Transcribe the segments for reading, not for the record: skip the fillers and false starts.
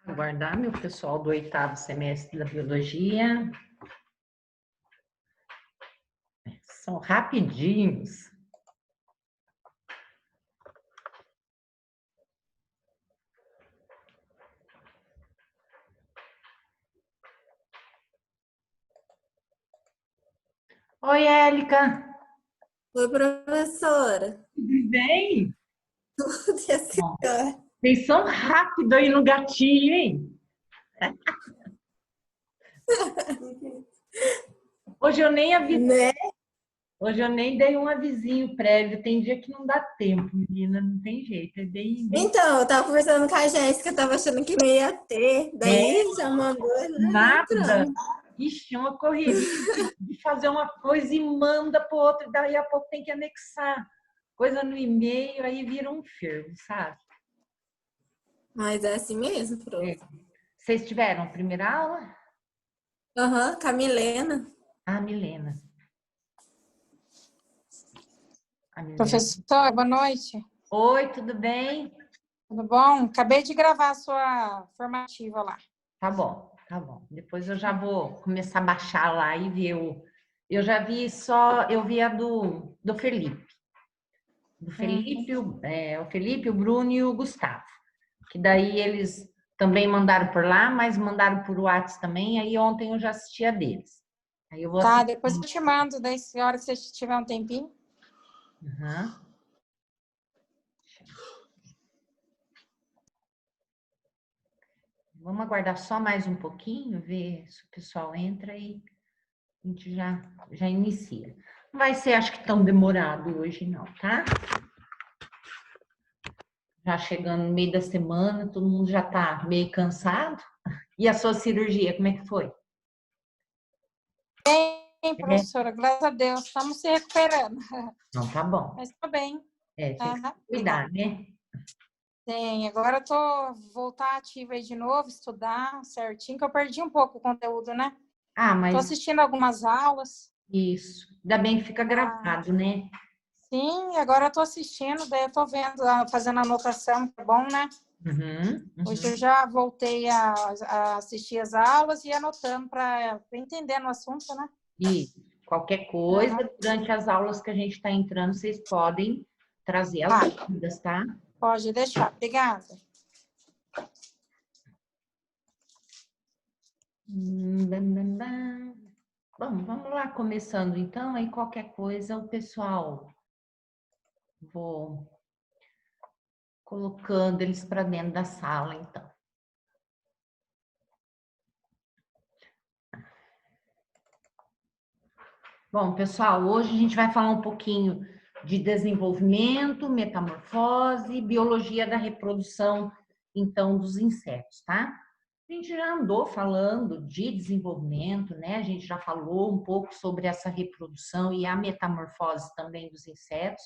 Aguardar, meu pessoal do 8º semestre da biologia. São rapidinhos. Oi, Élica. Oi, professora. Tudo bem? Tudo e a Bom, senhora? vocês são rápidos aí no gatilho, hein? Hoje eu nem avisei. Né? Hoje eu nem dei um avisinho prévio. Tem dia que não dá tempo, menina, não tem jeito. É bem... Então, eu tava conversando com a Jéssica, eu tava achando que não ia ter. É, Daí já mandou, já nada. entramos. Ixi, é uma correria de fazer uma coisa e manda para outra, e daí a pouco tem que anexar coisa no e-mail, aí vira um fervo, sabe? Mas é assim mesmo, É. prof. Vocês tiveram a primeira aula? Aham, com a Milena. Ah, Milena. A Milena. Professor, boa noite. Oi, tudo bem? Tudo bom? Acabei de gravar a sua formativa lá. Tá bom, tá bom. Depois eu já vou começar a baixar lá e ver o. Eu já vi só, eu vi a do Felipe. Do Felipe, o Felipe, o Bruno e o Gustavo. Que daí eles também mandaram por lá, mas mandaram por WhatsApp também. Aí ontem eu já assisti a deles. Aí eu vou Tá, assistir. depois eu te mando, daí se a hora que você tiver um tempinho. Uhum. Vamos aguardar só mais um pouquinho, ver se o pessoal entra e a gente já inicia. Não vai ser, acho que tão demorado hoje não, tá? Já chegando no meio da semana, todo mundo já tá meio cansado. E a sua cirurgia, como é que foi? Bem, É? professora, graças a Deus, estamos se recuperando. Não, tá bom. Mas tá bem. Tem que se Obrigada. cuidar, né? Tem, agora eu tô voltar ativa aí de novo, estudar certinho, que eu perdi um pouco o conteúdo, né? Ah, Tô mas assistindo algumas aulas. isso. Ainda bem que fica Ah, gravado, né? sim, agora eu tô assistindo, daí eu tô vendo, fazendo anotação, que é bom, né? Uhum, Hoje eu uhum. já voltei a assistir as aulas e anotando para entender no assunto, né? E qualquer coisa, Aham. durante as aulas que a gente está entrando, vocês podem trazer as Tá, dúvidas, tá? pode deixar. Obrigada. Bam, bam, bam. Bom, vamos lá, começando então, aí qualquer coisa o pessoal, vou colocando eles para dentro da sala, então. Bom, pessoal, hoje a gente vai falar um pouquinho de desenvolvimento, metamorfose, biologia da reprodução, então, dos insetos, tá? A gente já andou falando de desenvolvimento, né? A gente já falou um pouco sobre essa reprodução e a metamorfose também dos insetos,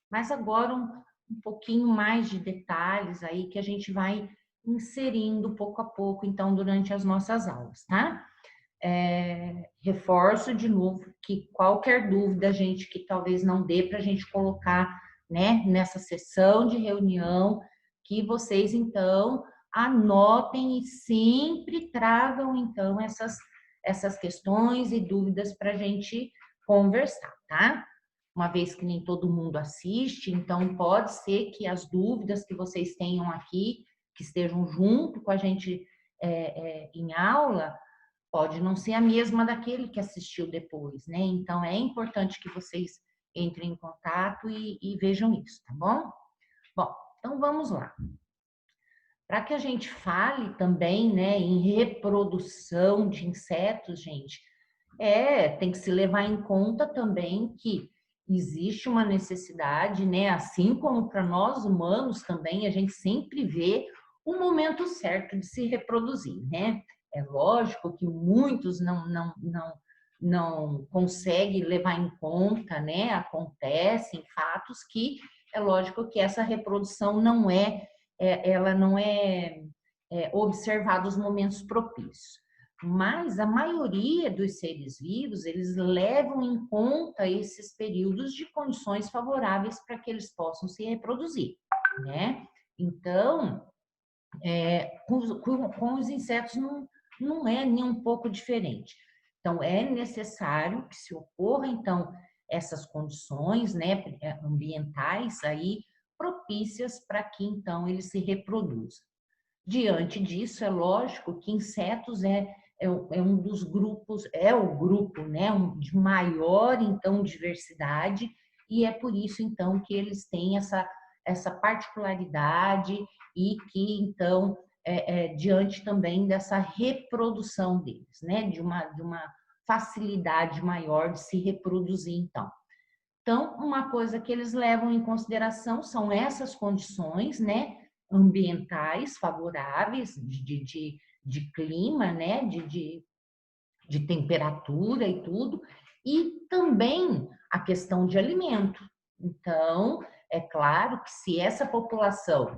mas agora um pouquinho mais de detalhes aí que a gente vai inserindo pouco a pouco, então, durante as nossas aulas, tá? Reforço de novo que qualquer dúvida, gente, que talvez não dê para a gente colocar, né, nessa sessão de reunião, que vocês, então, anotem e sempre tragam, então, essas questões e dúvidas para a gente conversar, tá? Uma vez que nem todo mundo assiste, então pode ser que as dúvidas que vocês tenham aqui, que estejam junto com a gente em aula, pode não ser a mesma daquele que assistiu depois, né? Então é importante que vocês entrem em contato e vejam isso, tá bom? Bom, então vamos lá. Para que a gente fale também, né, em reprodução de insetos, gente, tem que se levar em conta também que existe uma necessidade, né, assim como para nós humanos também, a gente sempre vê o momento certo de se reproduzir, né? É lógico que muitos não conseguem levar em conta, né? Acontecem fatos que é lógico que essa reprodução ela não é observada os momentos propícios. Mas a maioria dos seres vivos, eles levam em conta esses períodos de condições favoráveis para que eles possam se reproduzir, né? Então, com os insetos não é nem um pouco diferente. Então, é necessário que se ocorra, então, essas condições, né, ambientais aí propícias para que, então, ele se reproduza. Diante disso, é lógico que insetos é um dos grupos, é o grupo, né, de maior, então, diversidade, e é por isso, então, que eles têm essa particularidade e que, então, diante também dessa reprodução deles, né, de uma facilidade maior de se reproduzir, então. Então, uma coisa que eles levam em consideração são essas condições, né, ambientais favoráveis, de clima, né, de temperatura e tudo, e também a questão de alimento. Então, é claro que se essa população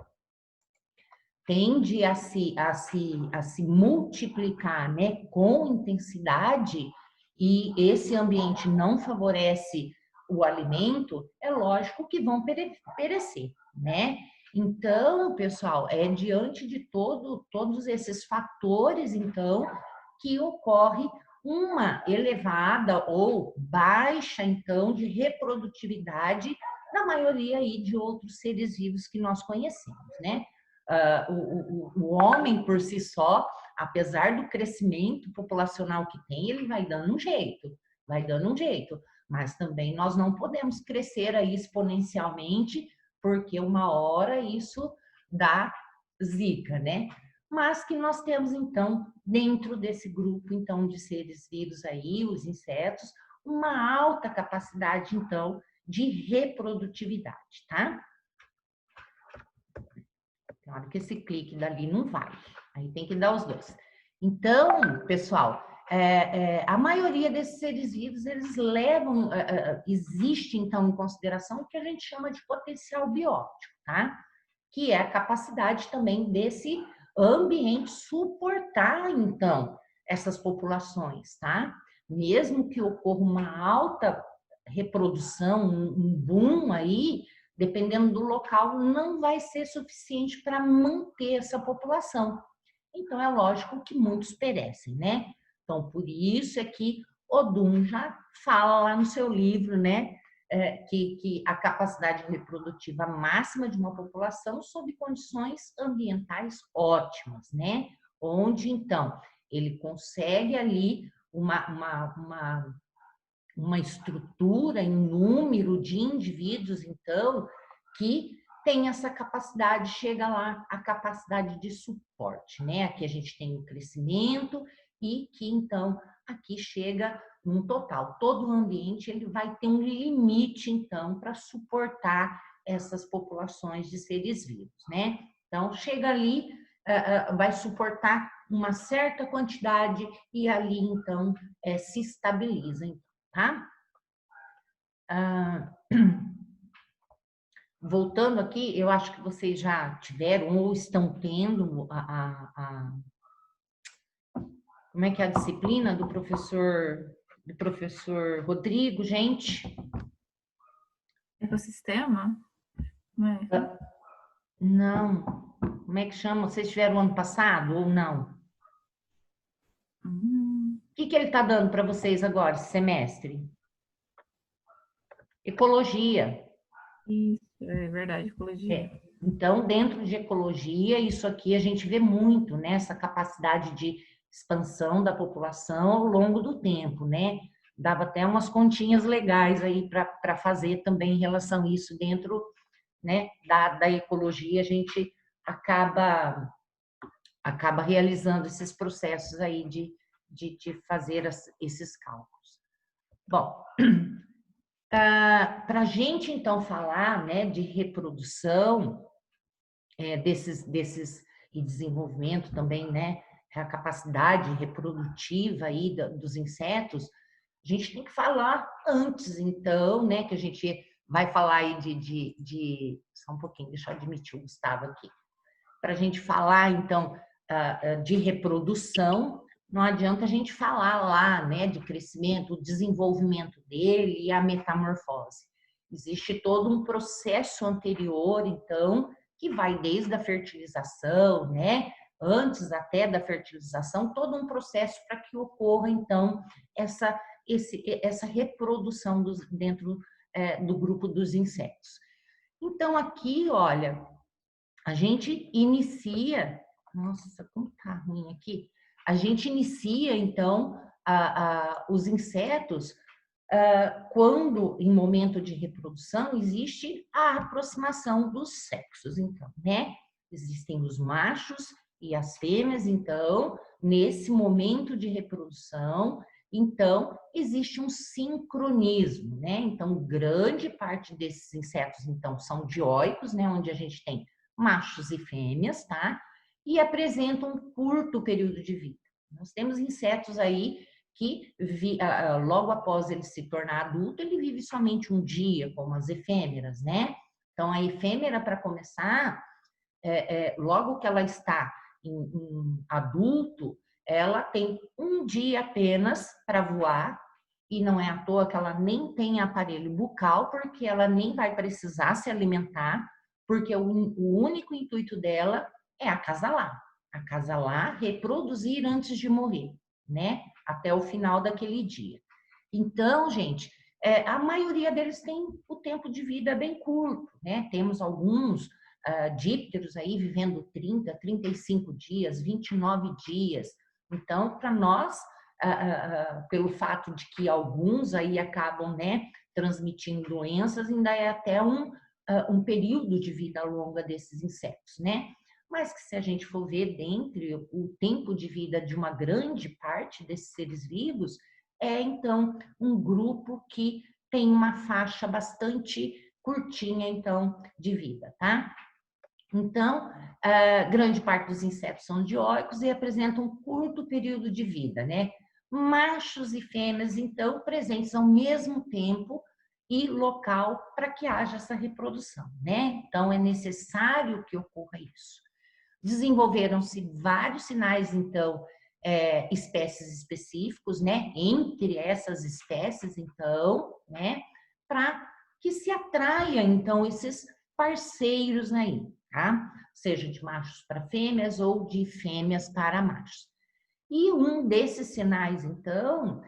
tende a se multiplicar, né, com intensidade, e esse ambiente não favorece o alimento, é lógico que vão perecer, né? Então, pessoal, é diante de todos esses fatores, então, que ocorre uma elevada ou baixa, então, de reprodutividade na maioria aí de outros seres vivos que nós conhecemos, né? O homem por si só, apesar do crescimento populacional que tem, ele vai dando um jeito, mas também nós não podemos crescer aí exponencialmente, porque uma hora isso dá zica, né? Mas que nós temos, então, dentro desse grupo, então, de seres vivos aí, os insetos, uma alta capacidade, então, de reprodutividade, tá? Tem hora que esse clique dali não vai, aí tem que dar os dois. Então, pessoal, a maioria desses seres vivos, eles levam, existe então em consideração o que a gente chama de potencial biótico, tá? Que é a capacidade também desse ambiente suportar, então, essas populações, tá? Mesmo que ocorra uma alta reprodução, um boom aí, dependendo do local, não vai ser suficiente para manter essa população. Então, é lógico que muitos perecem, né? Então, por isso é que Odum já fala lá no seu livro, né? Que a capacidade reprodutiva máxima de uma população sob condições ambientais ótimas, né? Onde, então, ele consegue ali uma estrutura em número de indivíduos, então, que tem essa capacidade, chega lá a capacidade de suporte, né? Aqui a gente tem o crescimento e que, então, aqui chega num total. Todo o ambiente, ele vai ter um limite, então, para suportar essas populações de seres vivos, né? Então, chega ali, vai suportar uma certa quantidade e ali, então, se estabiliza, tá? Voltando aqui, eu acho que vocês já tiveram ou estão tendo como é que é a disciplina do professor Rodrigo, gente? Ecossistema? Não é? Não. Como é que chama? Vocês tiveram ano passado ou não? O que ele está dando para vocês agora, esse semestre? Ecologia. Isso, é verdade, ecologia. Então, dentro de ecologia, isso aqui a gente vê muito, né? Essa capacidade de expansão da população ao longo do tempo, né? Dava até umas continhas legais aí para fazer também em relação a isso dentro, né, da ecologia, a gente acaba realizando esses processos aí de fazer esses cálculos. Bom, para a gente, então, falar, né, de reprodução desses e desenvolvimento também, né, a capacidade reprodutiva aí dos insetos, a gente tem que falar antes, então, né, que a gente vai falar aí só um pouquinho, deixa eu admitir o Gustavo aqui. Para a gente falar, então, de reprodução, não adianta a gente falar lá, né, de crescimento, o desenvolvimento dele e a metamorfose. Existe todo um processo anterior, então, que vai desde a fertilização, né? Antes até da fertilização, todo um processo para que ocorra, então, essa reprodução dentro do grupo dos insetos. Então, aqui, olha, a gente inicia... Nossa, como tá ruim aqui. A gente inicia, então, os insetos quando, em momento de reprodução, existe a aproximação dos sexos, então, né? Existem os machos e as fêmeas, então, nesse momento de reprodução, então, existe um sincronismo, né? Então, grande parte desses insetos, então, são dioicos, né? Onde a gente tem machos e fêmeas, tá? E apresentam um curto período de vida. Nós temos insetos aí que logo após ele se tornar adulto, ele vive somente um dia, como as efêmeras, né? Então, a efêmera, para começar, logo que ela está em adulto, ela tem um dia apenas para voar, e não é à toa que ela nem tem aparelho bucal, porque ela nem vai precisar se alimentar, porque o único intuito dela é acasalar, reproduzir antes de morrer, né? Até o final daquele dia. Então, gente, a maioria deles tem o tempo de vida bem curto, né? Temos alguns dípteros aí vivendo 30, 35 dias, 29 dias. Então, para nós, pelo fato de que alguns aí acabam, né, transmitindo doenças, ainda é até um período de vida longa desses insetos, né? Mas que se a gente for ver dentre o tempo de vida de uma grande parte desses seres vivos, é então um grupo que tem uma faixa bastante curtinha, então, de vida, tá? Então, grande parte dos insetos são dioicos e apresentam um curto período de vida, né? Machos e fêmeas, então, presentes ao mesmo tempo e local para que haja essa reprodução, né? Então, é necessário que ocorra isso. Desenvolveram-se vários sinais, então, espécies específicos, né? Entre essas espécies, então, né? Para que se atraia, então, esses parceiros aí, tá? Seja de machos para fêmeas ou de fêmeas para machos. E um desses sinais, então,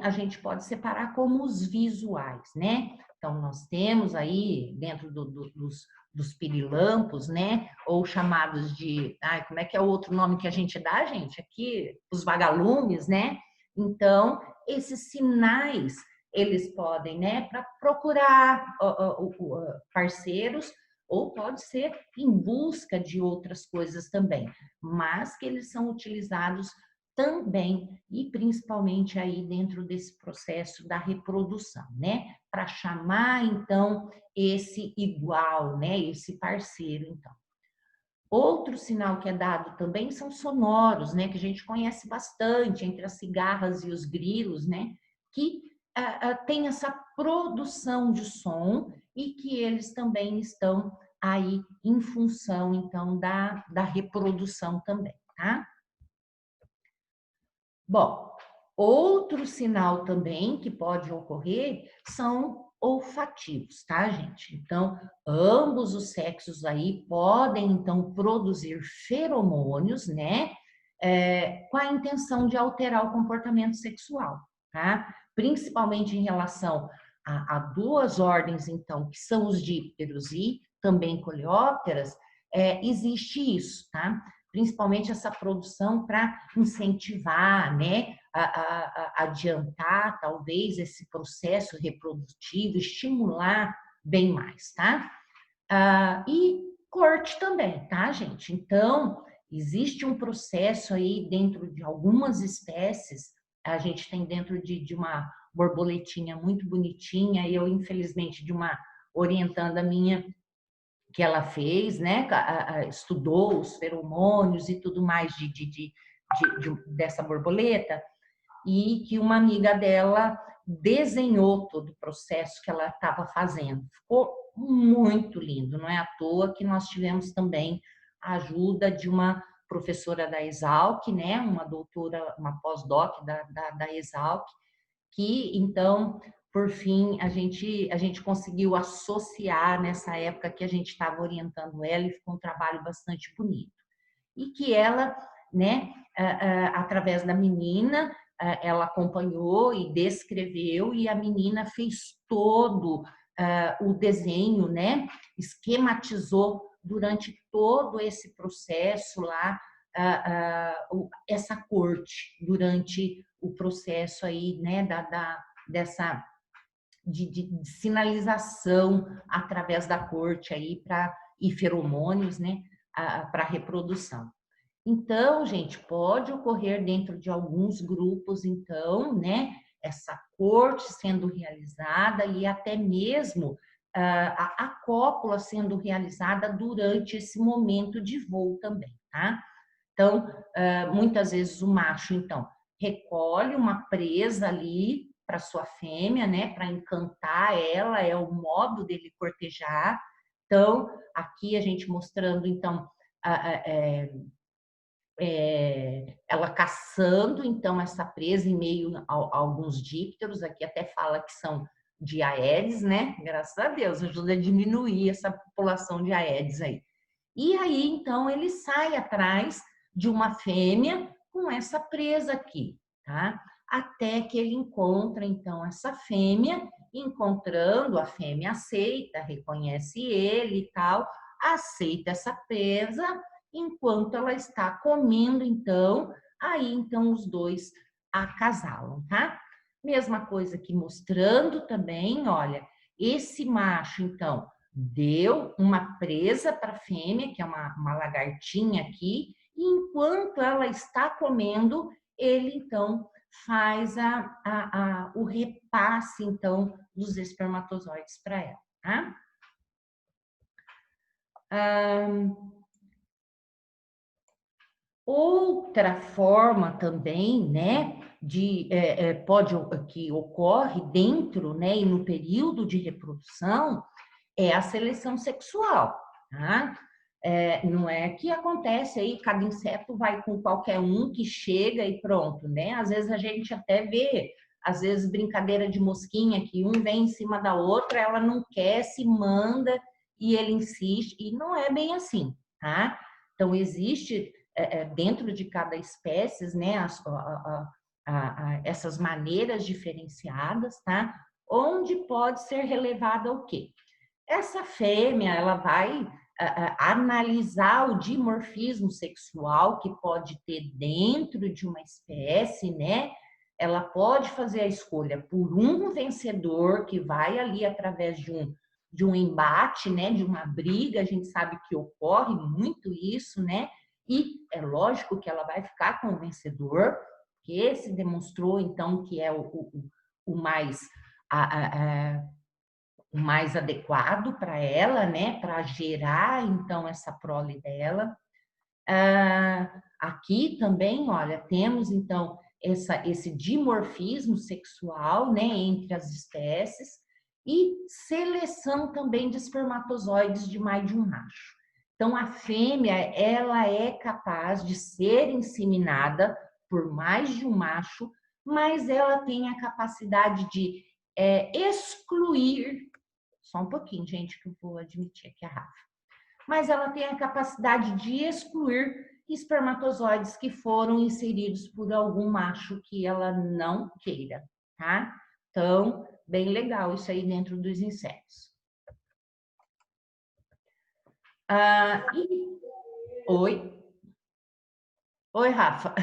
a gente pode separar como os visuais, né? Então, nós temos aí, dentro dos pirilampos, né? Ou chamados de... como é que é o outro nome que a gente dá, gente? Aqui, os vagalumes, né? Então, esses sinais, eles podem, né? Para procurar parceiros, ou pode ser em busca de outras coisas também, mas que eles são utilizados também e principalmente aí dentro desse processo da reprodução, né? Para chamar, então, esse igual, né? Esse parceiro, então. Outro sinal que é dado também são sonoros, né? Que a gente conhece bastante entre as cigarras e os grilos, né? Que tem essa produção de som e que eles também estão aí em função, então, da reprodução também, tá? Bom, outro sinal também que pode ocorrer são olfativos, tá, gente? Então, ambos os sexos aí podem, então, produzir feromônios, né? Com a intenção de alterar o comportamento sexual, tá? Principalmente em relação a duas ordens, então, que são os dípteros e também coleópteras, existe isso, tá? Principalmente essa produção para incentivar, né, adiantar talvez esse processo reprodutivo, estimular bem mais, tá? E corte também, tá, gente? Então, existe um processo aí dentro de algumas espécies, a gente tem dentro de uma borboletinha muito bonitinha, eu, infelizmente, de uma orientanda minha, que ela fez, né? Estudou os feromônios e tudo mais dessa borboleta, e que uma amiga dela desenhou todo o processo que ela estava fazendo. Ficou muito lindo, não é à toa que nós tivemos também a ajuda de uma professora da Exalc, né? Uma doutora, uma pós-doc da Exalc, que então por fim, a gente conseguiu associar nessa época que a gente estava orientando ela e ficou um trabalho bastante bonito. E que ela, né, através da menina, ela acompanhou e descreveu, e a menina fez todo o desenho, né, esquematizou durante todo esse processo lá, essa corte, durante o processo aí, né, dessa de sinalização através da corte aí e feromônios, né, para a reprodução. Então, gente, pode ocorrer dentro de alguns grupos, então, né, essa corte sendo realizada e até mesmo a cópula sendo realizada durante esse momento de voo também, tá? Então, muitas vezes o macho, então, recolhe uma presa ali para sua fêmea, né, para encantar ela, é o modo dele cortejar. Então, aqui a gente mostrando, então, ela caçando, então, essa presa em meio a alguns dípteros, aqui até fala que são de Aedes, né? Graças a Deus, ajuda a diminuir essa população de Aedes aí. E aí, então, ele sai atrás de uma fêmea com essa presa aqui, tá? Até que ele encontra, então, essa fêmea, encontrando, a fêmea aceita, reconhece ele e tal, aceita essa presa, enquanto ela está comendo, então, aí, então, os dois acasalam, tá? Mesma coisa que mostrando também, olha, esse macho, então, deu uma presa para a fêmea, que é uma lagartinha aqui, e enquanto ela está comendo, ele então faz o repasse então dos espermatozoides para ela, tá? Outra forma também, né, que ocorre dentro, né, e no período de reprodução, é a seleção sexual, tá? Não é que acontece aí, cada inseto vai com qualquer um que chega e pronto, né? Às vezes a gente até vê, às vezes brincadeira de mosquinha, que um vem em cima da outra, ela não quer, se manda e ele insiste, e não é bem assim, tá? Então, existe dentro de cada espécie, né, essas maneiras diferenciadas, tá? Onde pode ser relevada o quê? Essa fêmea, ela vai analisar o dimorfismo sexual que pode ter dentro de uma espécie, né? Ela pode fazer a escolha por um vencedor que vai ali através de um embate, né? De uma briga, a gente sabe que ocorre muito isso, né? E é lógico que ela vai ficar com o vencedor, que esse demonstrou, então, que é o mais o mais adequado para ela, né, para gerar então essa prole dela. Aqui também, olha, temos então esse dimorfismo sexual, né, entre as espécies e seleção também de espermatozoides de mais de um macho. Então, a fêmea, ela é capaz de ser inseminada por mais de um macho, mas ela tem a capacidade de excluir. Só um pouquinho, gente, que eu vou admitir aqui a Rafa. Mas ela tem a capacidade de excluir espermatozoides que foram inseridos por algum macho que ela não queira, tá? Então, bem legal isso aí dentro dos insetos. Oi? Oi, Rafa.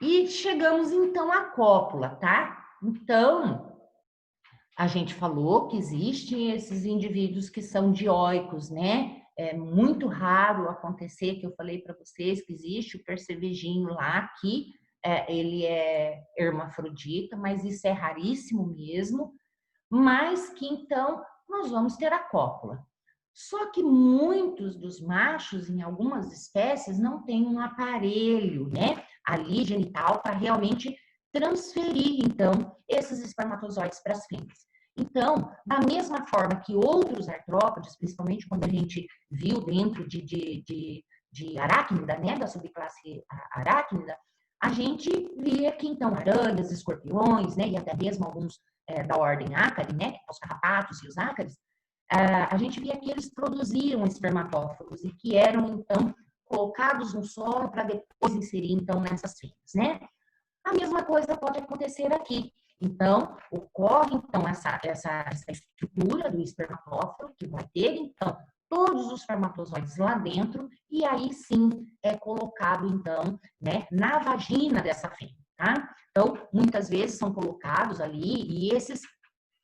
E chegamos então à cópula, tá? Então, a gente falou que existem esses indivíduos que são dioicos, né? É muito raro acontecer, que eu falei para vocês que existe o percevejinho lá, que ele é hermafrodita, mas isso é raríssimo mesmo. Mas que então nós vamos ter a cópula. Só que muitos dos machos, em algumas espécies, não têm um aparelho, né, ali genital para realmente transferir, então, esses espermatozoides para as fêmeas. Então, da mesma forma que outros artrópodes, principalmente quando a gente viu dentro de aracnida, né, da subclasse aracnida, a gente via que, então, aranhas, escorpiões, né, e até mesmo alguns da ordem ácare, né, os carrapatos e os ácares, a gente via que eles produziam espermatóforos e que eram, então, colocados no solo para depois inserir, então, nessas fêmeas, né? A mesma coisa pode acontecer aqui. Então, ocorre, então, essa estrutura do espermatóforo, que vai ter, então, todos os espermatozoides lá dentro, e aí sim é colocado, então, né, na vagina dessa fêmea, tá? Então, muitas vezes são colocados ali,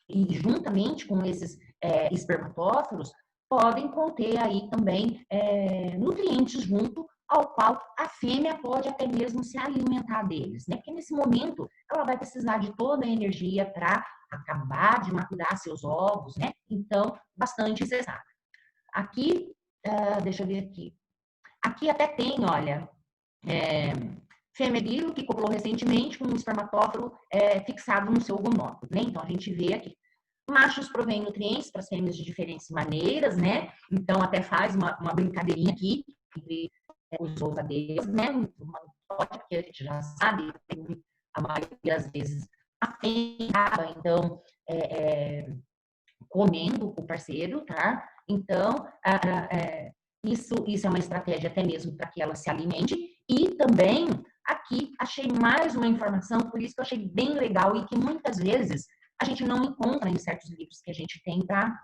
e juntamente com esses espermatóforos, podem conter aí também nutrientes junto, ao qual a fêmea pode até mesmo se alimentar deles, né? Porque nesse momento ela vai precisar de toda a energia para acabar de maturar seus ovos, né? Então, bastante necessário. Aqui, deixa eu ver aqui. Aqui até tem, olha, fêmea grilo que copulou recentemente com um espermatóforo fixado no seu gonópodo, né? Então, a gente vê aqui. Machos provêm nutrientes para as fêmeas de diferentes maneiras, né? Então, até faz uma brincadeirinha aqui entre os ousadeiros, né? Uma porque a gente já sabe, a maioria das vezes a fêmea acaba, então, comendo o parceiro, tá? Então, isso é uma estratégia até mesmo para que ela se alimente. E também, aqui, achei mais uma informação, por isso que eu achei bem legal e que muitas vezes a gente não encontra em certos livros que a gente tem para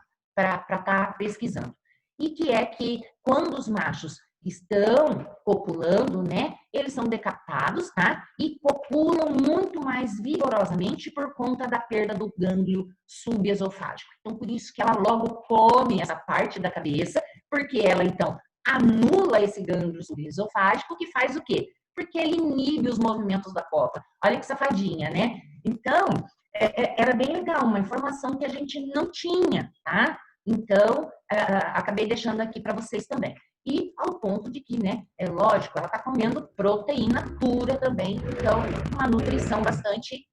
estar pesquisando. E que é que quando os machos estão copulando, né, eles são decapitados, tá? E copulam muito mais vigorosamente por conta da perda do gânglio subesofágico. Então, por isso que ela logo come essa parte da cabeça, porque ela, então, anula esse gânglio subesofágico, que faz o quê? Porque ele inibe os movimentos da copa. Olha que safadinha, né? Então, era bem legal, uma informação que a gente não tinha, tá? Então, acabei deixando aqui para vocês também. E ao ponto de que, né, é lógico, ela está comendo proteína pura também, então uma nutrição bastante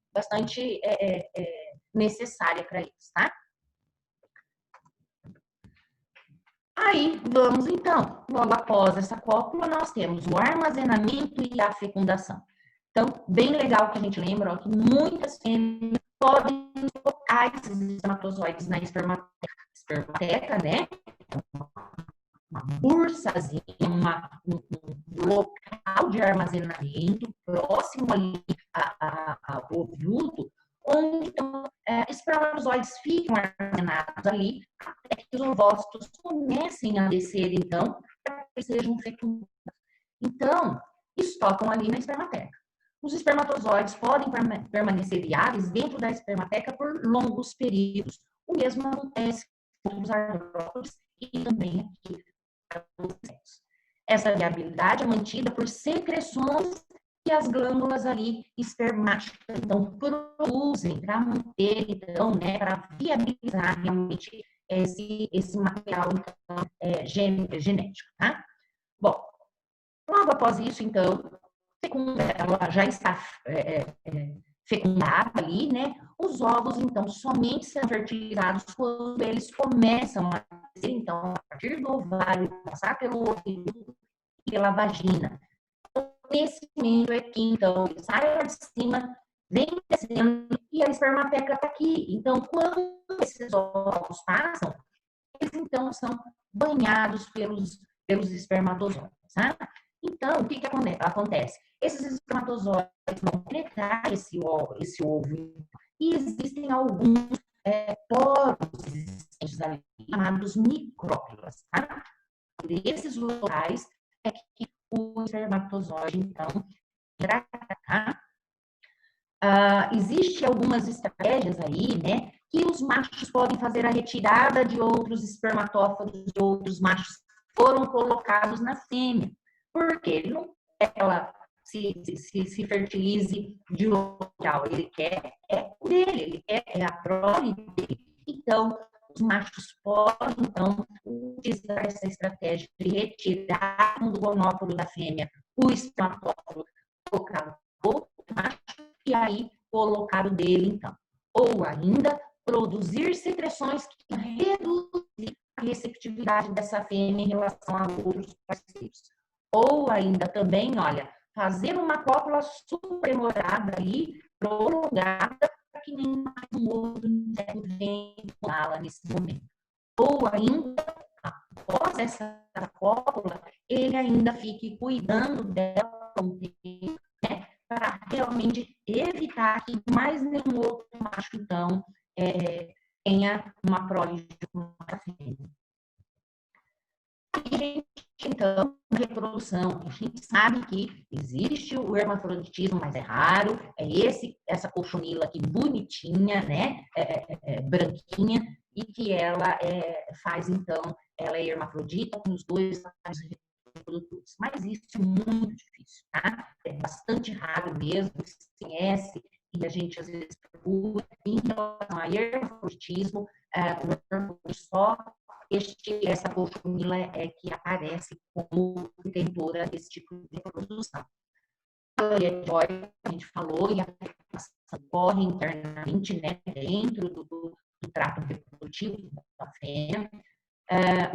necessária para eles, tá? Aí, vamos então, logo após essa cópula, nós temos o armazenamento e a fecundação. Então, bem legal que a gente lembra, ó, que muitas fêmeas podem colocar esses espermatozoides na espermateca, né? Uma bursazinha, um local de armazenamento próximo ali ao ovuto, onde então, espermatozoides ficam armazenados ali até que os ovócitos comecem a descer, então, para que sejam fecundados. Então, estocam ali na espermateca. Os espermatozoides podem permanecer viáveis dentro da espermateca por longos períodos. O mesmo acontece com os artrópodes e também aqui para os insetos. Essa viabilidade é mantida por secreções que as glândulas ali espermáticas então produzem para manter, então, né, para viabilizar realmente esse material então, genético, tá? Bom, logo após isso, então, ela já está fecundada ali, né? Os ovos, então, somente são fertilizados quando eles começam a crescer, então, a partir do ovário, passar pelo ovídulo e pela vagina. Então, nesse momento aqui, então, ele sai lá de cima, vem descendo e a espermateca está aqui. Então, quando esses ovos passam, eles, então, são banhados pelos espermatozoides, tá? Então, o que acontece? Esses espermatozoides vão penetrar esse ovo e existem alguns poros existentes ali, chamados micrófilas, tá? Nesses locais é que o espermatozoide, então, irá, tá? Existem algumas estratégias aí, né, que os machos podem fazer a retirada de outros espermatóforos de outros machos que foram colocados na fêmea. Porque ele não quer que ela se fertilize de local, ele quer o dele, ele quer a prole dele. Então, os machos podem, então, utilizar essa estratégia de retirar do gonópolo da fêmea o espermatóforo, colocar outro macho e aí colocar o dele, então. Ou ainda, produzir secreções que reduzem a receptividade dessa fêmea em relação a outros parceiros. Ou ainda também, olha, fazer uma cópula super demorada ali, prolongada, para que nem mais um outro inseto venha pulá-la nesse momento. Ou ainda, após essa cópula, ele ainda fique cuidando dela um tempo, né, para realmente evitar que mais nenhum outro macho, então, tenha uma prole com a fêmea. Então, reprodução, a gente sabe que existe o hermafroditismo, mas é raro, essa cochonila aqui bonitinha, né, branquinha, e que ela faz, então, ela é hermafrodita com os dois reprodutores. Mas isso é muito difícil, tá? É bastante raro mesmo, se conhece, e a gente às vezes procura. Em relação ao hermafroditismo, o hermafrodismo só essa cochonila é que aparece como detentora desse tipo de reprodução. A gente falou, e a fertilização ocorre internamente, né, dentro do trato reprodutivo da fêmea.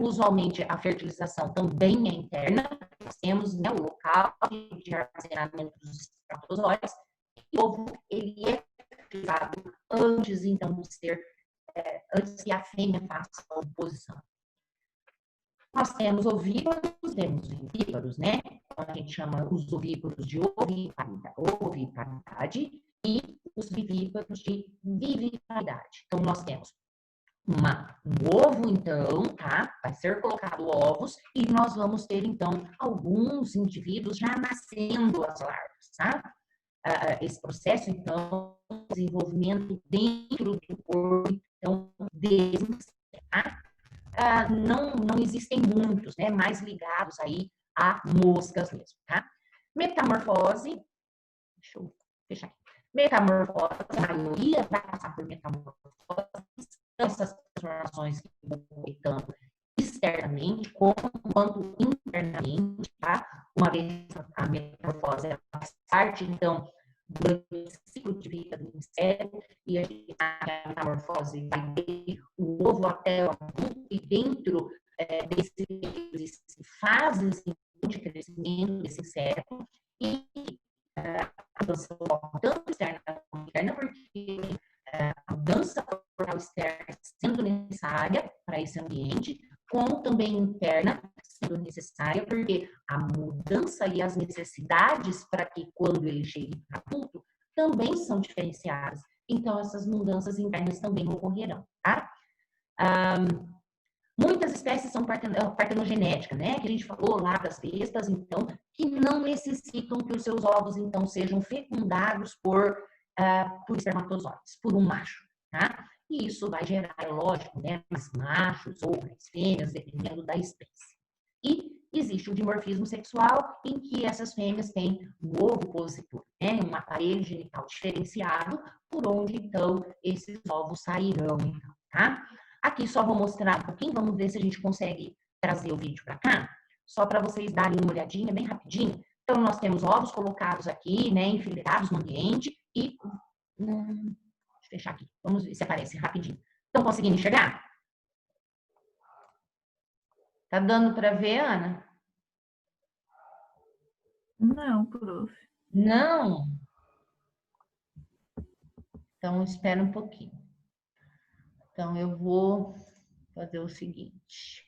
Usualmente, a fertilização também é interna. Nós temos, né, o local de armazenamento dos espermatozoides. E o ovo, ele é fertilizado antes, então, de ser antes que a fêmea faça a oposição. Nós temos ovíparos, temos vivíparos, né? Então, a gente chama os ovíparos de oviparidade e os vivíparos de viviparidade. Então, nós temos um ovo, então, tá? Vai ser colocado ovos e nós vamos ter, então, alguns indivíduos já nascendo as larvas, tá? Esse processo, então, desenvolvimento dentro do corpo, então, deles, tá? Não existem muitos, né? Mais ligados aí a moscas mesmo, tá? Metamorfose, deixa eu fechar aqui. Metamorfose, a maioria vai passar por metamorfose, essas transformações que vão tanto externamente quanto internamente, tá? Uma vez a metamorfose faz parte, então, do ciclo de vida do inseto, e a gente sabe que a metamorfose vai ter o ovo até o adulto, e dentro desses fases de crescimento desse inseto, e a mudança tanto externa como interna, porque a mudança corporal externa sendo necessária para esse ambiente, como também interna sendo necessária, porque a mudança e as necessidades para que quando ele chegue para adulto também são diferenciadas. Então, essas mudanças internas também ocorrerão, tá? Muitas espécies são partenogenéticas, né? Que a gente falou lá das bestas, então, que não necessitam que os seus ovos, então, sejam fecundados por espermatozoides, por um macho, tá? E isso vai gerar, é lógico, né, mais machos ou mais fêmeas, dependendo da espécie. E existe o dimorfismo sexual, em que essas fêmeas têm um ovo opositor, né, um aparelho genital diferenciado, por onde, então, esses ovos sairão, então, tá? Aqui só vou mostrar um pouquinho, vamos ver se a gente consegue trazer o vídeo para cá, só para vocês darem uma olhadinha bem rapidinho. Então, nós temos ovos colocados aqui, né, enfileirados no ambiente, e deixa eu fechar aqui, vamos ver se aparece rapidinho. Estão conseguindo enxergar? Tá dando para ver, Ana? Não, prof. Não? Então, espera um pouquinho. Então, eu vou fazer o seguinte.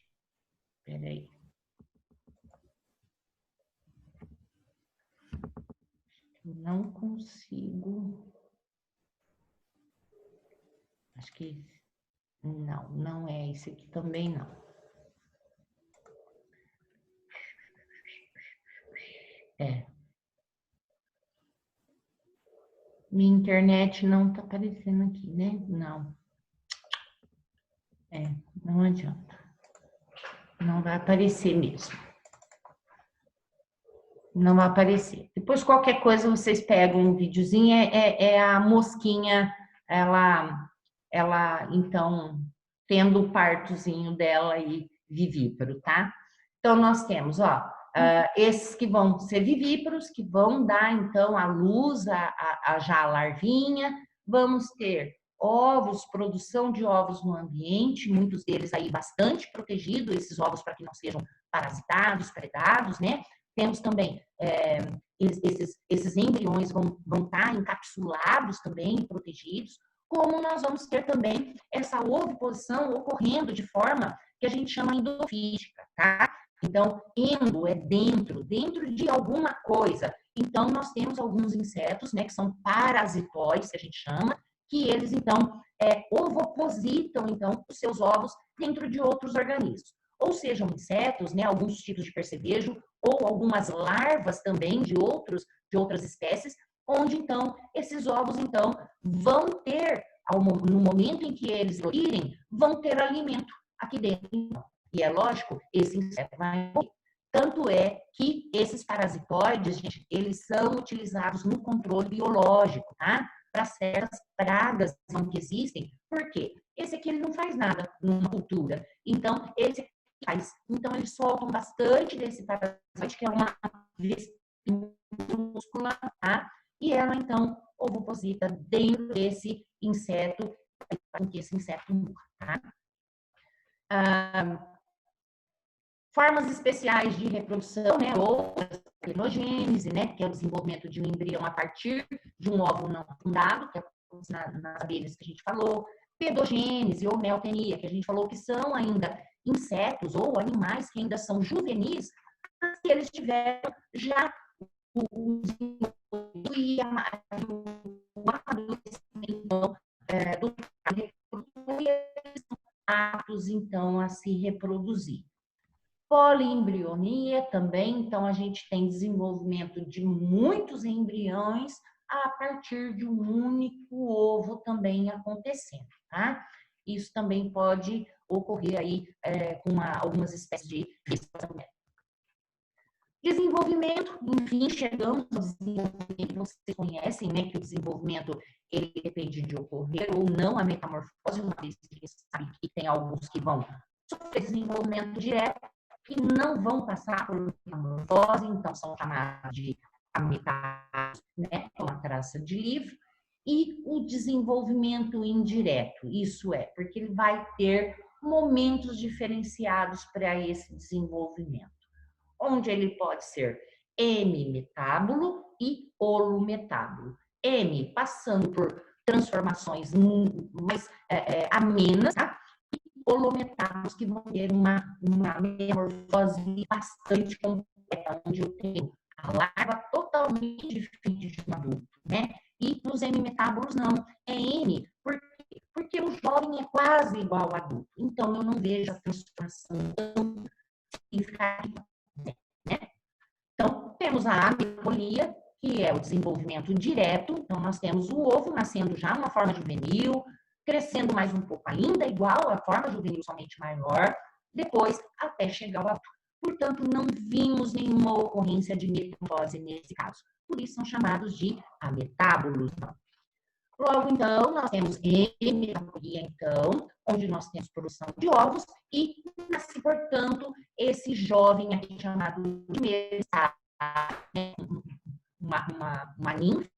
Espera aí. Não consigo. Acho que não é esse aqui também não. Minha internet não tá aparecendo aqui, né? Não. Não adianta. Não vai aparecer mesmo. Não vai aparecer. Depois, qualquer coisa, vocês pegam um videozinho. É a mosquinha, ela, então, tendo o partozinho dela aí, vivíparo, tá? Então, nós temos, ó, esses que vão ser vivíparos, que vão dar, então, a luz, já a larvinha. Vamos ter ovos, produção de ovos no ambiente, muitos deles aí bastante protegidos, esses ovos para que não sejam parasitados, predados, né? Temos também esses embriões vão estar encapsulados também, protegidos, como nós vamos ter também essa oviposição ocorrendo de forma que a gente chama endofítica, tá? Então, endo é dentro de alguma coisa. Então, nós temos alguns insetos, né, que são parasitóides, que a gente chama, que eles, então, ovopositam, então, os seus ovos dentro de outros organismos. Ou sejam insetos, né, alguns tipos de percevejo, ou algumas larvas também de outras espécies, onde, então, esses ovos, então, vão ter, no momento em que eles irem, vão ter alimento aqui dentro. E é lógico, esse inseto vai morrer. Tanto é que esses parasitoides, gente, eles são utilizados no controle biológico, tá? Para certas pragas que existem. Por quê? Esse aqui ele não faz nada numa cultura. Então, esse faz. Então, eles soltam bastante desse parasitoide, que é uma vesícula, tá? E ela, então, ovoposita dentro desse inseto, para que esse inseto morra, tá? Formas especiais de reprodução, né, ou plenogênese, né, que é o desenvolvimento de um embrião a partir de um óvulo não fecundado, que é nas abelhas que a gente falou, pedogênese ou neotenia, que a gente falou que são ainda insetos ou animais que ainda são juvenis, se eles tiveram já o amadurecimento aptos, então, a se reproduzir. Poliembrionia também, então a gente tem desenvolvimento de muitos embriões a partir de um único ovo também acontecendo, tá? Isso também pode ocorrer aí com algumas espécies de desenvolvimento, enfim, chegamos ao desenvolvimento, vocês conhecem, né, que o desenvolvimento ele depende de ocorrer ou não a metamorfose, uma vez que a gente sabe que tem alguns que vão sofrer desenvolvimento direto, que não vão passar por metamorfose, então são chamados de ametáfise, né, uma traça de livro, e o desenvolvimento indireto, isso é, porque ele vai ter momentos diferenciados para esse desenvolvimento, onde ele pode ser hemimetábulo e holometábulo. M, passando por transformações mais amenas, tá? Holometábulos que vão ter uma metamorfose bastante completa, onde eu tenho a larva totalmente diferente de um adulto, né? E nos hemimetábulos não, é M, porque o jovem é quase igual ao adulto, então eu não vejo a transformação tão significativa, né? Então, temos a amipolia, que é o desenvolvimento direto, então nós temos o ovo nascendo já uma forma juvenil, crescendo mais um pouco ainda, igual à forma juvenil, somente maior, depois até chegar ao adulto. Portanto, não vimos nenhuma ocorrência de metamorfose nesse caso. Por isso são chamados de ametábulos. Logo, então, nós temos hemitapolia, então, onde nós temos produção de ovos e nasce, portanto, esse jovem aqui chamado primeiro estágio, né? uma ninfa,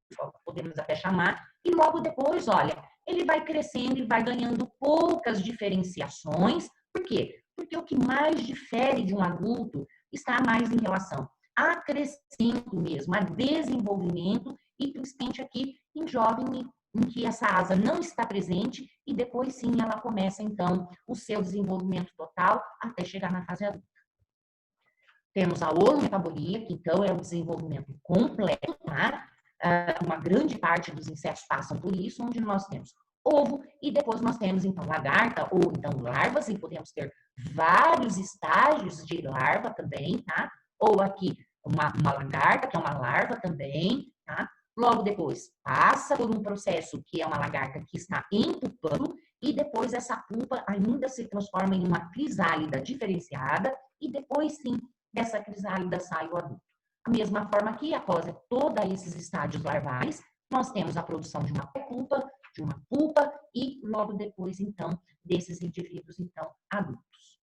podemos até chamar, e logo depois, olha, ele vai crescendo e vai ganhando poucas diferenciações. Por quê? Porque o que mais difere de um adulto está mais em relação a crescimento mesmo, a desenvolvimento, e principalmente aqui em jovem, em que essa asa não está presente, e depois sim ela começa, então, o seu desenvolvimento total até chegar na fase adulta. Temos a holometabolia, que então é o desenvolvimento completo, tá? Uma grande parte dos insetos passam por isso, onde nós temos ovo, e depois nós temos, então, lagarta, ou então larvas, e podemos ter vários estágios de larva também, tá? Ou aqui, uma lagarta, que é uma larva também, tá? Logo depois, passa por um processo que é uma lagarta que está empupando, e depois essa pulpa ainda se transforma em uma crisálida diferenciada, e depois sim, dessa crisálida sai o adulto. Da mesma forma que, após todos esses estágios larvais, nós temos a produção de uma pulpa, e logo depois, então, desses indivíduos, então, adultos.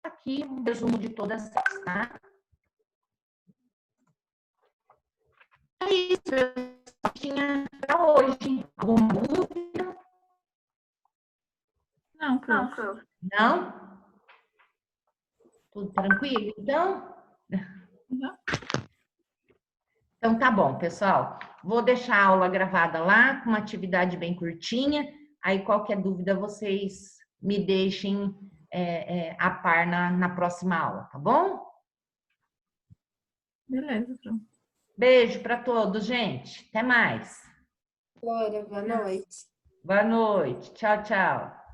Aqui um resumo de todas essas, tá? É isso, eu tinha para hoje. Alguma dúvida? Não, prof. Não? Tudo tranquilo, então? Uhum. Então tá bom, pessoal. Vou deixar a aula gravada lá, com uma atividade bem curtinha. Aí qualquer dúvida vocês me deixem a par na próxima aula, tá bom? Beleza, pronto. Beijo para todos, gente. Até mais. Glória, boa noite. Boa noite. Tchau, tchau.